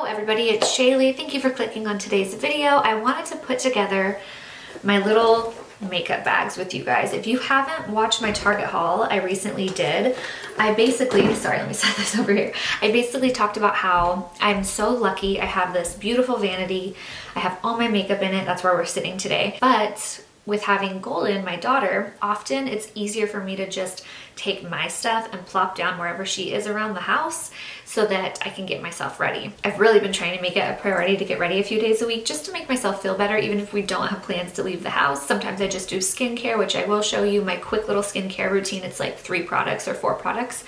everybody, it's Shaylee. Thank you for clicking on today's video. I wanted to put together my little makeup bags with you guys. If you haven't watched my Target haul I recently did, I basically, sorry, let me set this over here. I basically talked about how I'm so lucky I have this beautiful vanity. I have all my makeup in it. That's where we're sitting today. But with having Golden, my daughter, often it's easier for me to just take my stuff and plop down wherever she is around the house so that I can get myself ready. I've really been trying to make it a priority to get ready a few days a week just to make myself feel better, even if we don't have plans to leave the house. Sometimes I just do skincare, which I will show you my quick little skincare routine. It's like 3 products or 4 products.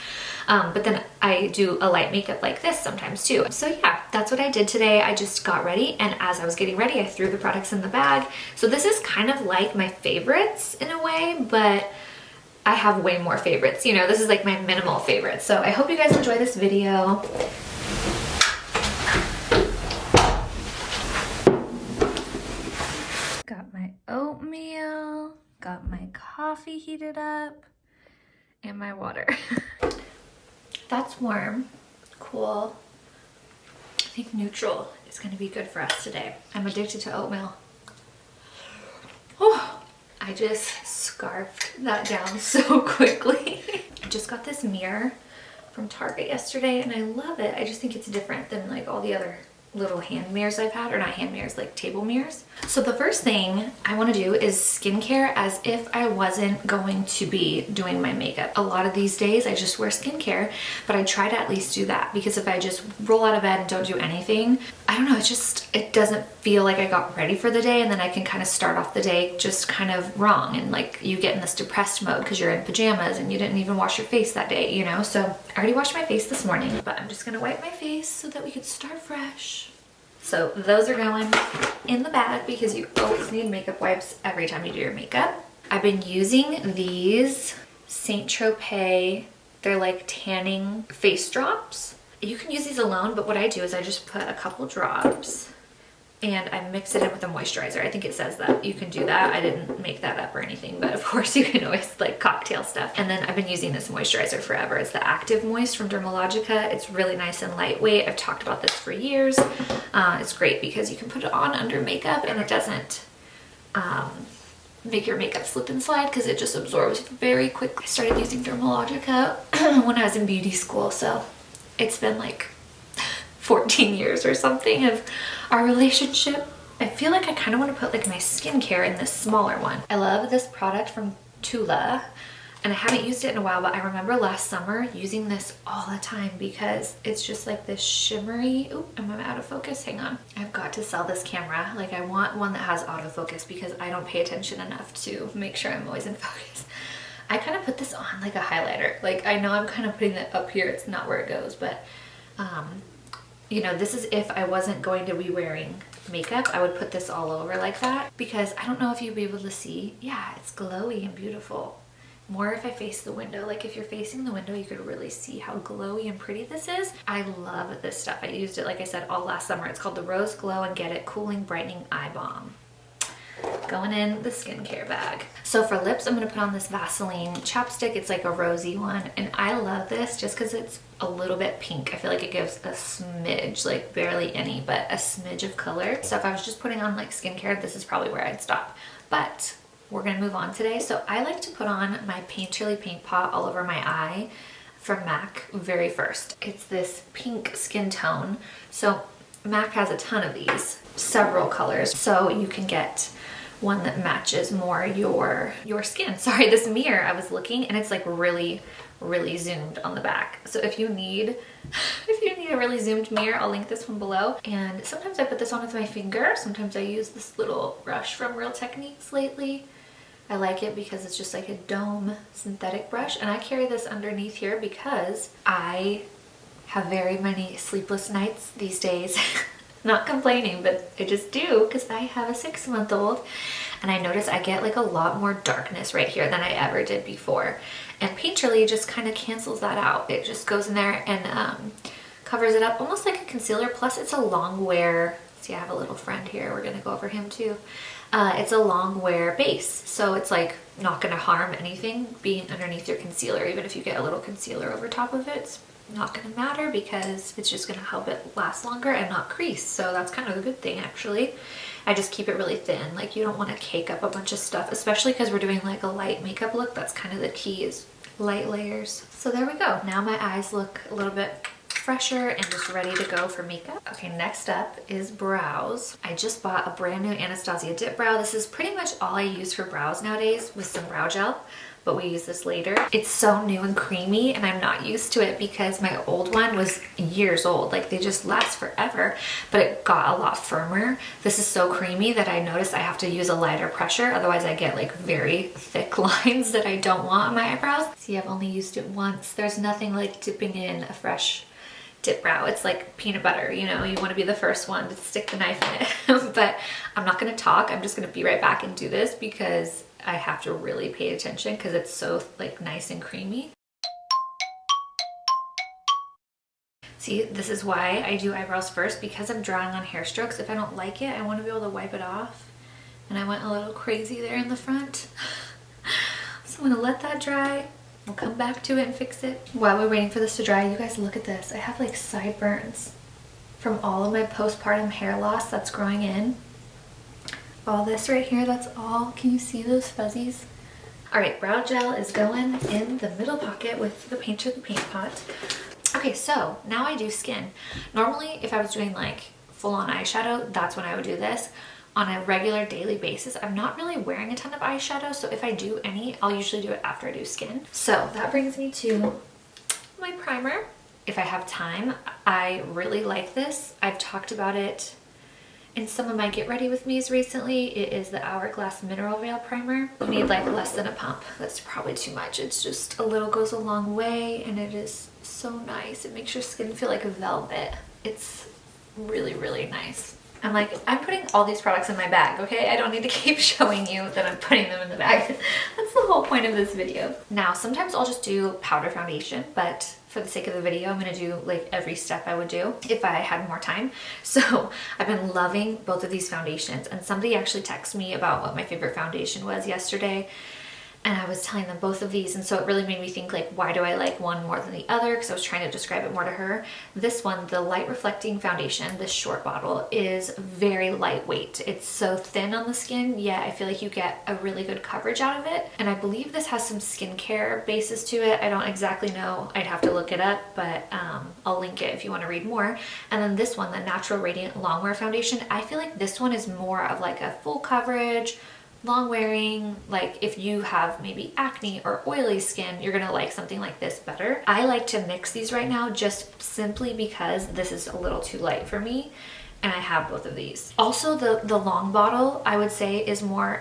But then I do a light makeup like this sometimes too. So yeah, that's what I did today. I just got ready, and as I was getting ready, I threw the products in the bag. So this is kind of like my favorites in a way, but I have way more favorites. You know, this is like my minimal favorites. So I hope you guys enjoy this video. Got my oatmeal, got my coffee heated up, and my water. That's warm, cool. I think neutral is gonna be good for us today. I'm addicted to oatmeal. Oh. I just scarfed that down so quickly. I just got this mirror from Target yesterday and I love it. I just think it's different than like all the other little hand mirrors I've had, or not hand mirrors, like table mirrors. So the first thing I want to do is skincare as if I wasn't going to be doing my makeup. A lot of these days I just wear skincare, but I try to at least do that, because if I just roll out of bed and don't do anything, I don't know, it doesn't feel like I got ready for the day, and then I can kind of start off the day just kind of wrong, and like you get in this depressed mode because you're in pajamas and you didn't even wash your face that day, you know? So I already washed my face this morning, but I'm just gonna wipe my face so that we could start fresh. So those are going in the bag because you always need makeup wipes every time you do your makeup. I've been using these Saint Tropez, they're like tanning face drops. You can use these alone, but what I do is I just put a couple drops and I mix it in with a moisturizer. I think it says that you can do that. I didn't make that up or anything, but of course you can always like cocktail stuff. And then I've been using this moisturizer forever. It's the Active Moist from Dermalogica. It's really nice and lightweight. I've talked about this for years. It's great because you can put it on under makeup and it doesn't make your makeup slip and slide because it just absorbs very quickly. I started using Dermalogica when I was in beauty school, so it's been like 14 years or something of our relationship. I feel like I kind of want to put like my skincare in this smaller one. I love this product from Tula, and I haven't used it in a while, but I remember last summer using this all the time because it's just like this shimmery, oh, I'm out of focus, hang on. I've got to sell this camera. Like I want one that has autofocus because I don't pay attention enough to make sure I'm always in focus. I kind of put this on like a highlighter. Like I know I'm kind of putting it up here, it's not where it goes, but you know, this is if I wasn't going to be wearing makeup, I would put this all over like that, because I don't know if you'll be able to see. Yeah, it's glowy and beautiful. More if I face the window. Like if you're facing the window, you could really see how glowy and pretty this is. I love this stuff. I used it, like I said, all last summer. It's called the Rose Glow and Get It Cooling Brightening Eye Balm. Going in the skincare bag. So for lips, I'm gonna put on this Vaseline chapstick. It's like a rosy one, and I love this just because it's a little bit pink. I feel like it gives a smidge, like barely any, but a smidge of color. So if I was just putting on like skincare, this is probably where I'd stop. But we're gonna move on today. So I like to put on my Painterly Paint Pot all over my eye from MAC very first. It's this pink skin tone. So MAC has a ton of these, several colors. So you can get one that matches more your skin. Sorry, this mirror, I was looking and it's like really zoomed on the back. So if you need a really zoomed mirror, I'll link this one below. And sometimes I put this on with my finger. Sometimes I use this little brush from Real Techniques lately. I like it because it's just like a dome synthetic brush, and I carry this underneath here because I have very many sleepless nights these days. Not complaining, but I just do because I have a 6-month-old, and I notice I get like a lot more darkness right here than I ever did before. And Painterly just kind of cancels that out. It just goes in there and covers it up almost like a concealer. Plus it's a long wear. See, I have a little friend here. We're gonna go over him too. It's a long wear base, so it's like not gonna harm anything being underneath your concealer. Even if you get a little concealer over top of it, it's not gonna matter because it's just gonna help it last longer and not crease. So that's kind of a good thing actually. I just keep it really thin. Like you don't want to cake up a bunch of stuff, especially because we're doing like a light makeup look. That's kind of the key, is light layers. So there we go. Now my eyes look a little bit fresher and just ready to go for makeup. Okay, next up is brows. I just bought a brand new Anastasia dip brow. This is pretty much all I use for brows nowadays, with some brow gel, but we use this later. It's so new and creamy and I'm not used to it because my old one was years old. Like they just last forever, but it got a lot firmer. This is so creamy that I noticed I have to use a lighter pressure. Otherwise I get like very thick lines that I don't want on my eyebrows. See, I've only used it once. There's nothing like dipping in a fresh dip brow. It's like peanut butter, you know, you want to be the first one to stick the knife in it. But I'm not going to talk. I'm just going to be right back and do this because I have to really pay attention because it's so like nice and creamy. See, this is why I do eyebrows first, because I'm drawing on hair strokes. If I don't like it, I want to be able to wipe it off. And I went a little crazy there in the front. So I'm going to let that dry. We'll come back to it and fix it. While we're waiting for this to dry, you guys look at this. I have like sideburns from all of my postpartum hair loss that's growing in. All this right here, that's all. Can you see those fuzzies? All right, brow gel is going in the middle pocket with the painter, the paint pot. Okay, so now I do skin. Normally, if I was doing like full-on eyeshadow, that's when I would do this. On a regular daily basis, I'm not really wearing a ton of eyeshadow, so if I do any, I'll usually do it after I do skin. So that brings me to my primer. If I have time, I really like this. I've talked about it in some of my get ready with me's recently. It is the Hourglass Mineral Veil Primer. You need like less than a pump. That's probably too much. It's just a little goes a long way and it is so nice. It makes your skin feel like a velvet. It's really, really nice. I'm like, I'm putting all these products in my bag, okay? I don't need to keep showing you that I'm putting them in the bag. That's the whole point of this video. Now, sometimes I'll just do powder foundation, but for the sake of the video, I'm gonna do like every step I would do if I had more time. So I've been loving both of these foundations, and somebody actually texted me about what my favorite foundation was yesterday. And I was telling them both of these, and so it really made me think like, why do I like one more than the other? Because I was trying to describe it more to her. This one, the light reflecting foundation, this short bottle, is very lightweight. It's so thin on the skin, yet I feel like you get a really good coverage out of it. And I believe this has some skincare basis to it. I don't exactly know. I'd have to look it up, but I'll link it if you want to read more. And then this one, the Natural Radiant Longwear Foundation, I feel like this one is more of like a full coverage, long wearing. Like if you have maybe acne or oily skin, you're gonna like something like this better. I like to mix these right now just simply because this is a little too light for me, and I have both of these. Also, the long bottle I would say is more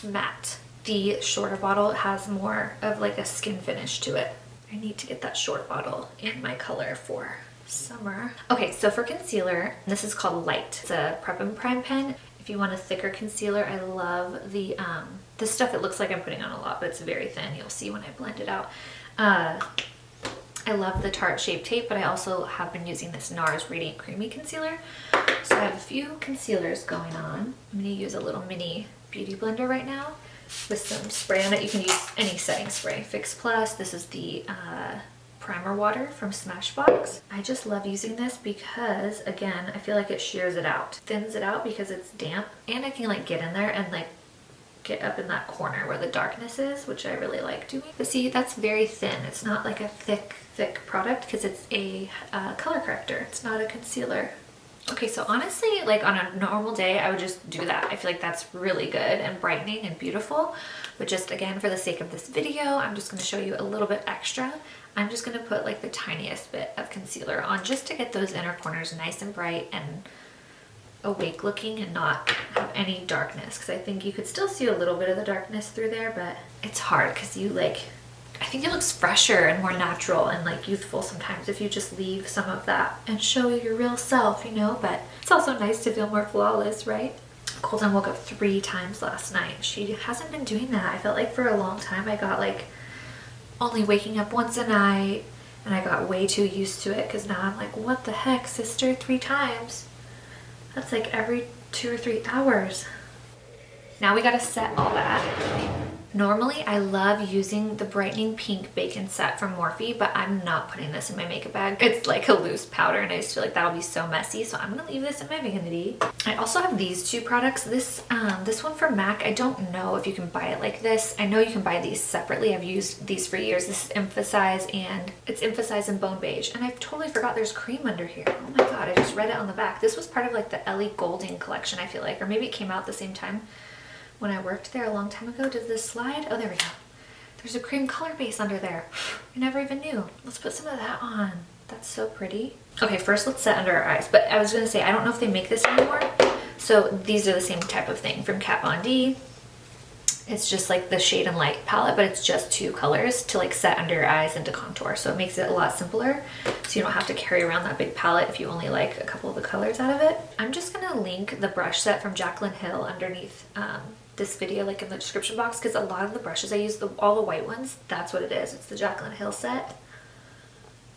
matte. The shorter bottle has more of like a skin finish to it. I need to get that short bottle in my color for summer. Okay, so for concealer, this is called Light. It's a Prep and Prime pen. If you want a thicker concealer, I love the this stuff. It looks like I'm putting on a lot, but it's very thin. You'll see when I blend it out. I love the Tarte Shape Tape, but I also have been using this NARS Radiant Creamy Concealer. So I have a few concealers going on. I'm gonna use a little mini beauty blender right now with some spray on it. You can use any setting spray. Fix Plus. This is the primer water from Smashbox. I just love using this because, again, I feel like it shears it out, thins it out because it's damp, and I can like get in there and like get up in that corner where the darkness is, which I really like doing. But see, that's very thin. It's not like a thick product because it's a color corrector. It's not a concealer. Okay, so honestly, like on a normal day, I would just do that. I feel like that's really good and brightening and beautiful. But just again, for the sake of this video, I'm just gonna show you a little bit extra. I'm just gonna put like the tiniest bit of concealer on just to get those inner corners nice and bright and awake looking and not have any darkness. Because I think you could still see a little bit of the darkness through there, but it's hard because you like, I think it looks fresher and more natural and like youthful sometimes if you just leave some of that and show your real self, you know. But it's also nice to feel more flawless, right? Colton woke up 3 times last night. She hasn't been doing that. I felt like for a long time I got like only waking up once a night, and I got way too used to it because now I'm like, what the heck, sister, 3 times? That's like every 2 or 3 hours. Now we gotta set all that. Normally, I love using the Brightening Pink Bacon Set from Morphe, but I'm not putting this in my makeup bag. It's like a loose powder, and I just feel like that'll be so messy, so I'm gonna leave this in my vanity. I also have these two products. This one from MAC, I don't know if you can buy it like this. I know you can buy these separately. I've used these for years. This is Emphasize, and it's Emphasize in Bone Beige, and I totally forgot there's cream under here. Oh my god, I just read it on the back. This was part of like the Ellie Goulding collection, I feel like, or maybe it came out at the same time. When I worked there a long time ago. Does this slide? Oh, there we go. There's a cream color base under there. I never even knew. Let's put some of that on. That's so pretty. Okay, first let's set under our eyes. But I was gonna say, I don't know if they make this anymore. So these are the same type of thing from Kat Von D. It's just like the Shade and Light palette, but it's just 2 colors to like set under your eyes and to contour. So it makes it a lot simpler. So you don't have to carry around that big palette if you only like a couple of the colors out of it. I'm just gonna link the brush set from Jaclyn Hill underneath this video, like in the description box, because a lot of the brushes I use, all the white ones, that's what it is. It's the Jaclyn Hill set.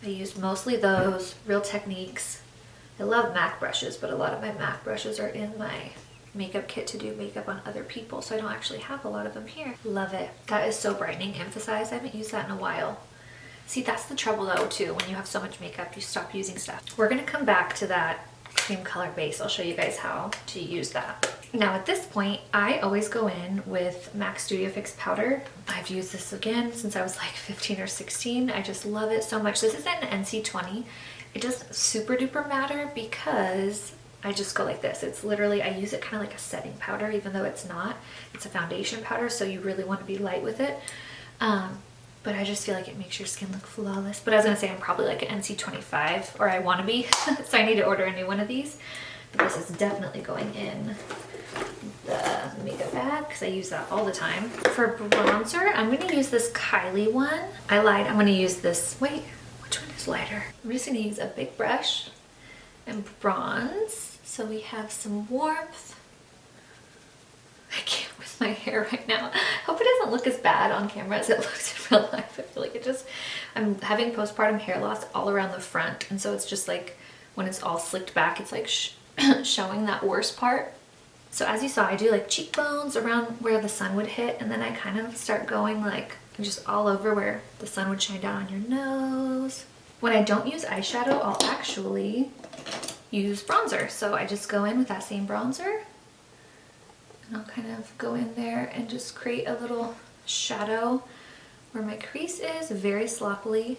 I use mostly those, Real Techniques. I love MAC brushes, but a lot of my MAC brushes are in my makeup kit to do makeup on other people, so I don't actually have a lot of them here. Love it. That is so brightening. Emphasize, I haven't used that in a while. See, that's the trouble though too, when you have so much makeup, you stop using stuff. We're gonna come back to that cream color base. I'll show you guys how to use that. Now at this point, I always go in with MAC Studio Fix powder. I've used this again since I was like 15 or 16. I just love it so much. This is an NC20. It doesn't super duper matter because I just go like this. It's literally, I use it kind of like a setting powder, even though it's not. It's a foundation powder, so you really want to be light with it. But I just feel like it makes your skin look flawless. But I was gonna say I'm probably like an NC25, or I want to be, so I need to order a new one of these. But this is definitely going in the makeup bag because I use that all the time. For bronzer, I'm gonna use this Kylie one. I lied, I'm gonna use this, wait, which one is lighter? I'm just gonna use a big brush and bronze. So we have some warmth. I can't with my hair right now. Hope it doesn't look as bad on camera as it looks in real life. I feel like it just, I'm having postpartum hair loss all around the front. And so it's just like, when it's all slicked back, it's like showing that worst part. So as you saw, I do like cheekbones around where the sun would hit. And then I kind of start going like just all over where the sun would shine down on your nose. When I don't use eyeshadow, I'll actually use bronzer. So I just go in with that same bronzer. And I'll kind of go in there and just create a little shadow where my crease is, very sloppily.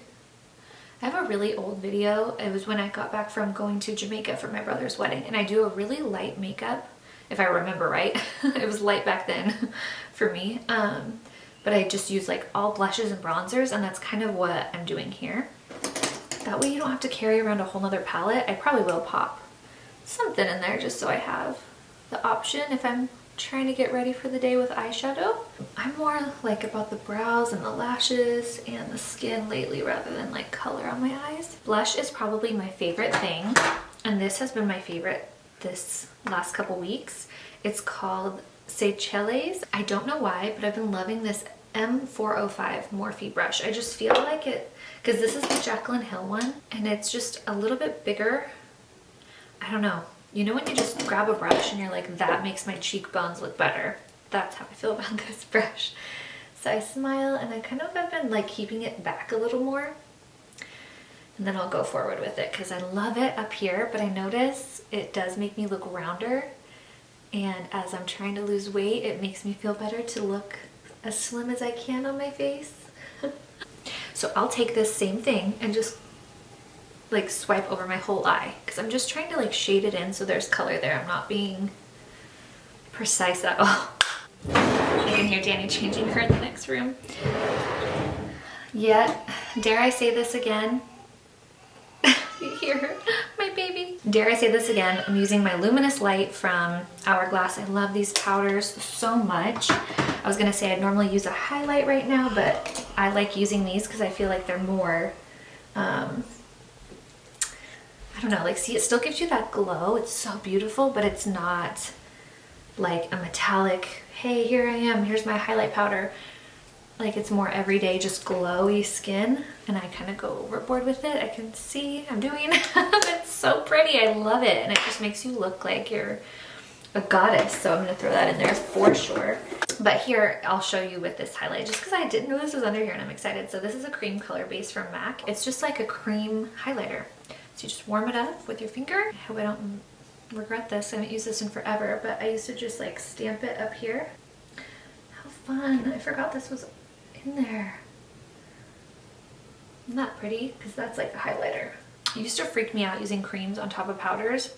I have a really old video. It was when I got back from going to Jamaica for my brother's wedding, and I do a really light makeup, if I remember right. It was light back then for me. But I just use like all blushes and bronzers, and that's kind of what I'm doing here. That way you don't have to carry around a whole nother palette. I probably will pop something in there just so I have the option if I'm trying to get ready for the day with eyeshadow. I'm more like about the brows and the lashes and the skin lately rather than like color on my eyes. Blush is probably my favorite thing, and this has been my favorite this last couple weeks. It's called Seychelles. I don't know why, but I've been loving this M405 Morphe brush. I just feel like it, because this is the Jaclyn Hill one, and it's just a little bit bigger. I don't know. You know when you just grab a brush and you're like, that makes my cheekbones look better? That's how I feel about this brush. So I smile, and I kind of have been like keeping it back a little more. And then I'll go forward with it because I love it up here, but I notice it does make me look rounder. And as I'm trying to lose weight, it makes me feel better to look as slim as I can on my face. So I'll take this same thing and just like swipe over my whole eye because I'm just trying to like shade it in so there's color there. I'm not being precise at all. I can hear Danny changing her in the next room. Yet, dare I say this again? You hear her, my baby. Dare I say this again, I'm using my Luminous Light from Hourglass. I love these powders so much. I was gonna say I'd normally use a highlight right now, but I like using these because I feel like they're more, I don't know, like see, it still gives you that glow. It's so beautiful, but it's not like a metallic, hey, here I am, here's my highlight powder. Like it's more everyday, just glowy skin, and I kind of go overboard with it. I can see I'm doing it's so pretty. I love it, and it just makes you look like you're a goddess, so I'm gonna throw that in there for sure. But here, I'll show you with this highlight, just because I didn't know this was under here and I'm excited. So this is a cream color base from MAC. It's just like a cream highlighter. So you just warm it up with your finger. I hope I don't regret this. I haven't used this in forever, but I used to just like stamp it up here. How fun. I forgot this was in there. Isn't that pretty? Because that's like a highlighter. It used to freak me out using creams on top of powders.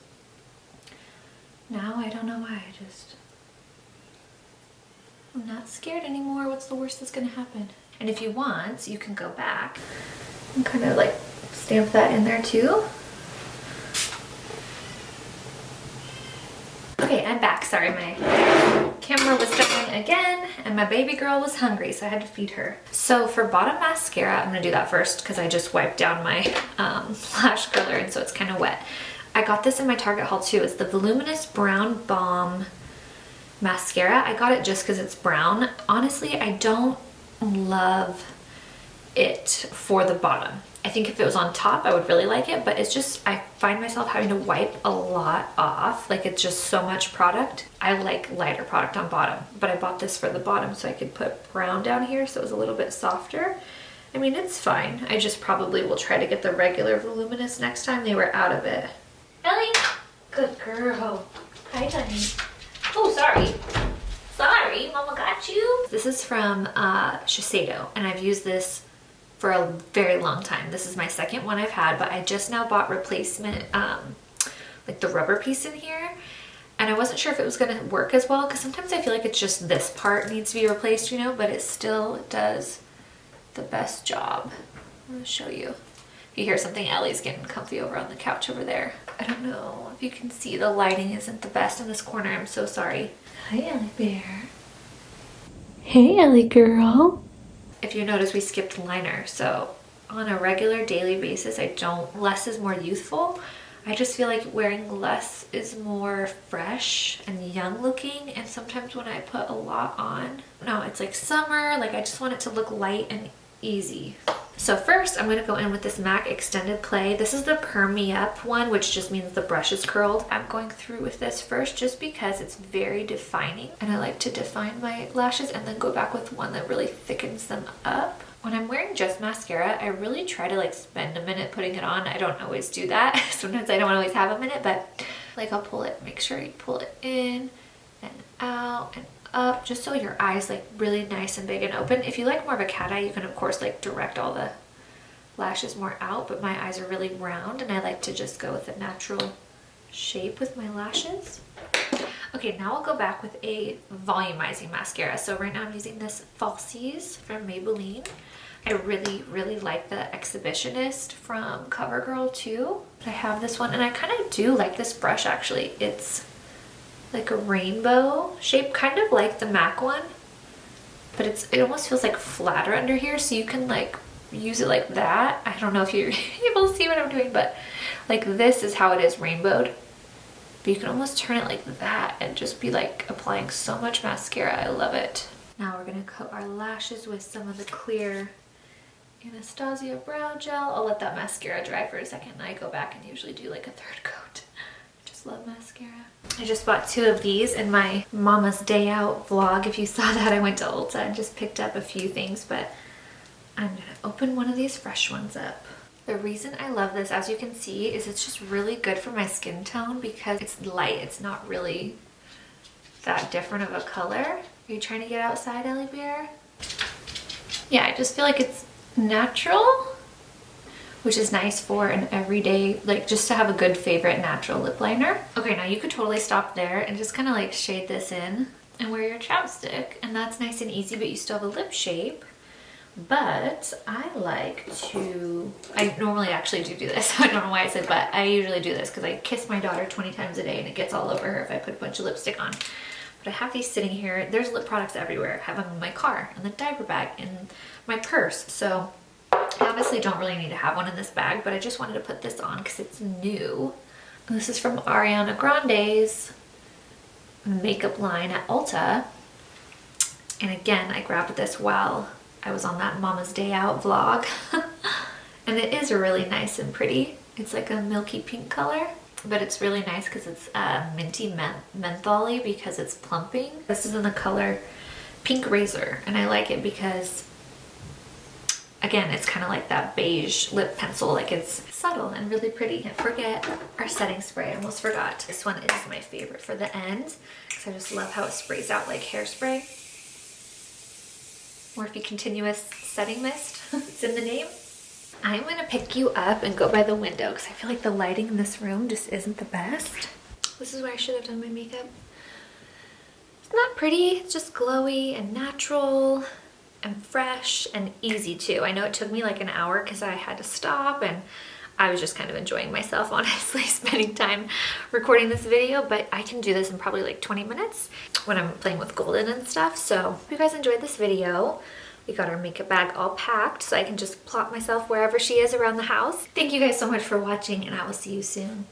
Now I don't know why, I'm not scared anymore. What's the worst that's gonna happen? And if you want, you can go back and kind of like stamp that in there too. Okay, I'm back. Sorry, my camera was dying again and my baby girl was hungry, so I had to feed her. So for bottom mascara, I'm gonna do that first because I just wiped down my lash curler and so it's kind of wet. I got this in my Target haul too. It's the Voluminous Brown Balm mascara. I got it just because it's brown. Honestly, I don't love it for the bottom. I think if it was on top, I would really like it, but it's just, I find myself having to wipe a lot off. Like it's just so much product. I like lighter product on bottom, but I bought this for the bottom so I could put brown down here so it was a little bit softer. I mean, it's fine. I just probably will try to get the regular Voluminous next time. They were out of it. Ellie, good girl. Hi, honey. Oh, sorry. Sorry, Mama got you. This is from Shiseido, and I've used this for a very long time. This is my second one I've had, but I just now bought replacement, like the rubber piece in here, and I wasn't sure if it was gonna work as well, because sometimes I feel like it's just this part needs to be replaced, you know, but it still does the best job. I'm gonna show you. If you hear something, Ellie's getting comfy over on the couch over there. I don't know if you can see, the lighting isn't the best in this corner. I'm so sorry. Hi, Ellie Bear. Hey, Ellie girl. If you notice, we skipped liner. So on a regular daily basis, less is more youthful. I just feel like wearing less is more fresh and young looking. And sometimes when I put a lot on, no, it's like summer, like I just want it to look light and easy. So first I'm going to go in with this MAC Extended Play. This is the Perm Me Up one, which just means the brush is curled. I'm going through with this first just because it's very defining and I like to define my lashes and then go back with one that really thickens them up. When I'm wearing just mascara, I really try to like spend a minute putting it on. I don't always do that. Sometimes I don't always have a minute, but like I'll pull it, make sure you pull it in and out and up, just so your eyes like really nice and big and open. If you like more of a cat eye, you can of course like direct all the lashes more out, but my eyes are really round and I like to just go with a natural shape with my lashes. Okay, now I'll go back with a volumizing mascara. So right now I'm using this Falsies from Maybelline. I really like the Exhibitionist from CoverGirl too. I have this one and I kind of do like this brush actually. It's like a rainbow shape, kind of like the MAC one, but it almost feels like flatter under here, so you can like use it like that. I don't know if you're able to see what I'm doing, but like this is how it is rainbowed, but you can almost turn it like that and just be like applying so much mascara. I love it. Now we're gonna coat our lashes with some of the clear Anastasia brow gel. I'll let that mascara dry for a second and I go back and usually do like a third coat. I just love mascara. I just bought 2 of these in my Mama's Day Out vlog. If you saw that, I went to Ulta and just picked up a few things, but I'm gonna open one of these fresh ones up. The reason I love this, as you can see, is it's just really good for my skin tone because it's light. It's not really that different of a color. Are you trying to get outside, Ellie Bear? Yeah, I just feel like it's natural, which is nice for an everyday, like just to have a good favorite natural lip liner. Okay, now you could totally stop there and just kind of like shade this in and wear your chapstick, and that's nice and easy, but you still have a lip shape. But I like to, I normally actually do this. I don't know why I said but. I usually do this because I kiss my daughter 20 times a day and it gets all over her if I put a bunch of lipstick on. But I have these sitting here. There's lip products everywhere. I have them in my car, in the diaper bag, in my purse. So I honestly don't really need to have one in this bag, but I just wanted to put this on because it's new. This is from Ariana Grande's makeup line at Ulta. And again, I grabbed this while I was on that Mama's Day Out vlog. And it is really nice and pretty. It's like a milky pink color. but it's really nice because it's minty mentholy because it's plumping. This is in the color Pink Razor, and I like it because, again, it's kind of like that beige lip pencil, like it's subtle and really pretty. Can't forget our setting spray, I almost forgot. This one is my favorite for the end because I just love how it sprays out like hairspray. Morphe Continuous Setting Mist, it's in the name. I'm gonna pick you up and go by the window because I feel like the lighting in this room just isn't the best. This is where I should have done my makeup. It's not pretty, it's just glowy and natural and fresh and easy too. I know it took me like an hour because I had to stop and I was just kind of enjoying myself, honestly, spending time recording this video, but I can do this in probably like 20 minutes when I'm playing with Golden and stuff. So hope you guys enjoyed this video. We got our makeup bag all packed so I can just plop myself wherever she is around the house. Thank you guys so much for watching, and I will see you soon.